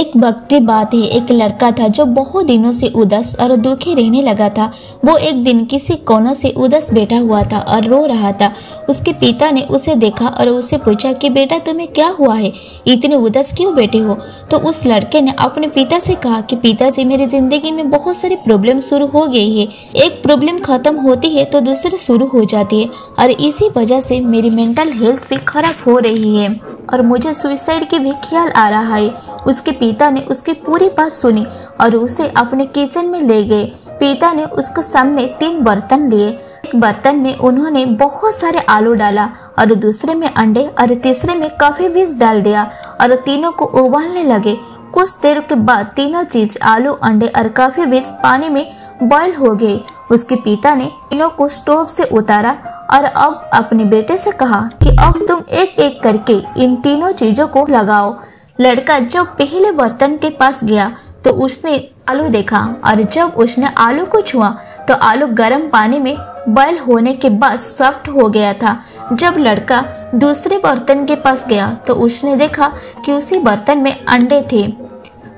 एक वक्त की बात है, एक लड़का था जो बहुत दिनों से उदास और दुखी रहने लगा था। वो एक दिन किसी कोने से उदास बैठा हुआ था और रो रहा था। उसके पिता ने उसे देखा और उससे पूछा कि बेटा तुम्हें क्या हुआ है, इतने उदास क्यों बैठे हो। तो उस लड़के ने अपने पिता से कहा कि पिताजी मेरी जिंदगी में बहुत सारी प्रॉब्लम शुरू हो गई है। एक प्रॉब्लम खत्म होती है तो दूसरी शुरू हो जाती है और इसी वजह से मेरी मेंटल हेल्थ भी खराब हो रही है और मुझे सुसाइड की भी ख्याल आ रहा है। उसके पिता ने उसकी पूरी बात सुनी और उसे अपने किचन में ले गए। पिता ने उसको सामने 3 बर्तन लिए। एक बर्तन में उन्होंने बहुत सारे आलू डाला और दूसरे में अंडे और तीसरे में कॉफी बीज डाल दिया और तीनों को उबालने लगे। कुछ देर के बाद तीनों चीज आलू, अंडे और कॉफी बीज पानी में बॉयल हो गए। उसके पिता ने तीनों को स्टोव से उतारा और अब अपने बेटे से कहा कि अब तुम एक एक करके इन तीनों चीजों को लगाओ। लड़का जब पहले बर्तन के पास गया तो उसने आलू देखा और जब उसने आलू को छुआ तो आलू गर्म पानी में बॉयल होने के बाद सॉफ्ट हो गया था। जब लड़का दूसरे बर्तन के पास गया तो उसने देखा कि उसी बर्तन में अंडे थे,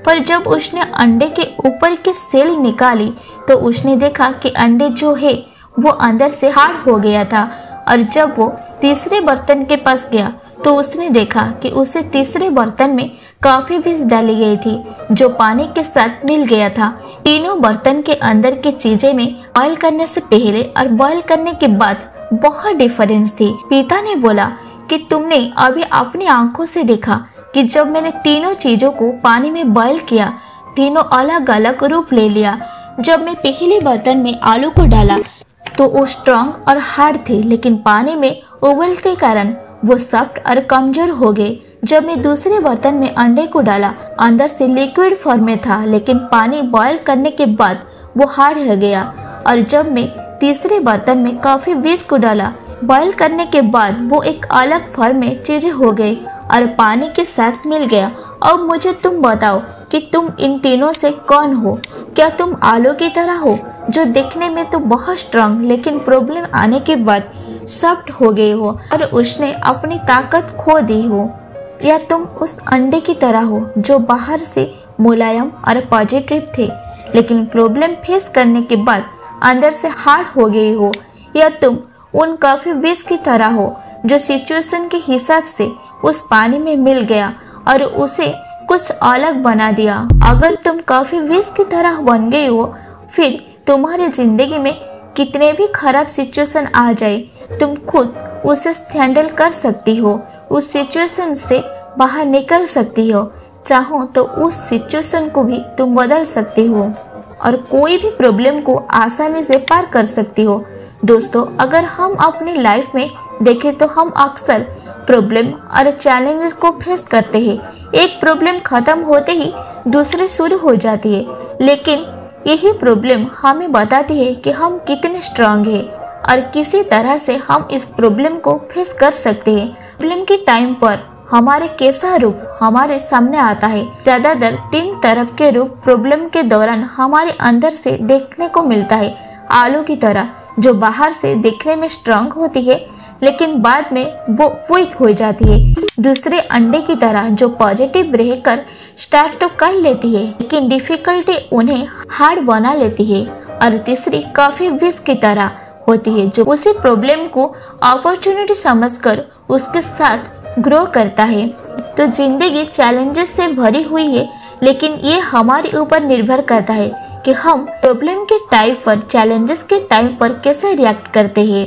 पर जब उसने अंडे के ऊपर की सेल निकाली तो उसने देखा कि अंडे जो है वो अंदर से हार्ड हो गया था। और जब वो तीसरे बर्तन के पास गया तो उसने देखा कि उसे तीसरे बर्तन में कॉफी बीज डाली गई थी जो पानी के साथ मिल गया था। तीनों बर्तन के अंदर की चीजें में बॉयल करने से पहले और बॉयल करने के बाद बहुत डिफरेंस थी। पिता ने बोला कि तुमने अभी अपनी आंखों से देखा कि जब मैंने तीनों चीजों को पानी में बॉयल किया, तीनों अलग अलग रूप ले लिया। जब मैं पहले बर्तन में आलू को डाला तो वो स्ट्रॉन्ग और हार्ड थे, लेकिन पानी में उबलने के कारण वो सॉफ्ट और कमजोर हो गए। जब मैं दूसरे बर्तन में अंडे को डाला, अंदर से लिक्विड फॉर्म में था, लेकिन पानी बॉयल करने के बाद वो हार्ड हो गया। और जब मैं तीसरे बर्तन में कॉफी बीज को डाला, बॉयल करने के बाद वो एक अलग फॉर्म में चीजें हो गई और पानी के साथ मिल गया। अब मुझे तुम बताओ कि तुम इन तीनों से कौन हो? क्या तुम आलू की तरह हो जो देखने में तो बहुत स्ट्रांग लेकिन प्रॉब्लम आने के बाद सॉफ्ट हो गए हो और उसने अपनी ताकत खो दी हो? या तुम उस अंडे की तरह हो जो बाहर से मुलायम और पॉजिटिव थे लेकिन प्रॉब्लम फेस करने के बाद अंदर से हार्ड हो गए हो? या तुम उन कॉफी बीज की तरह हो जो सिचुएशन के हिसाब से उस पानी में मिल गया और उसे कुछ अलग बना दिया? अगर तुम कॉफी बीज की तरह बन गए हो, फिर तुम्हारी जिंदगी में कितने भी खराब सिचुएशन आ जाए, तुम खुद उसे हैंडल कर सकती हो, उस सिचुएशन से बाहर निकल सकती हो। चाहो तो उस सिचुएशन को भी तुम बदल सकती हो और कोई भी प्रॉब्लम को आसानी से पार कर सकती हो। दोस्तों, अगर हम अपनी लाइफ में देखें तो हम अक्सर प्रॉब्लम और चैलेंजेस को फेस करते हैं। एक प्रॉब्लम खत्म होते ही दूसरी शुरू हो जाती है, लेकिन यही प्रॉब्लम हमें बताती है कि हम कितने स्ट्रांग हैं और किसी तरह से हम इस प्रॉब्लम को फेस कर सकते हैं। प्रॉब्लम के टाइम पर हमारे कैसा रूप हमारे सामने आता है? ज्यादातर 3 तरफ के रूप प्रॉब्लम के दौरान हमारे अंदर से देखने को मिलता है। आलू की तरह जो बाहर से देखने में स्ट्रांग होती है लेकिन बाद में वो वीक हो जाती है। दूसरे अंडे की तरह जो पॉजिटिव रहकर स्टार्ट तो कर लेती है लेकिन डिफिकल्टी उन्हें हार्ड बना लेती है। और तीसरी कॉफी बीज की तरह होती है जो उसी प्रॉब्लम को अपॉर्चुनिटी समझकर उसके साथ ग्रो करता है। तो जिंदगी चैलेंजेस से भरी हुई है, लेकिन ये हमारे ऊपर निर्भर करता है कि हम प्रॉब्लम के टाइम पर, चैलेंजेस के टाइम पर कैसे रिएक्ट करते हैं।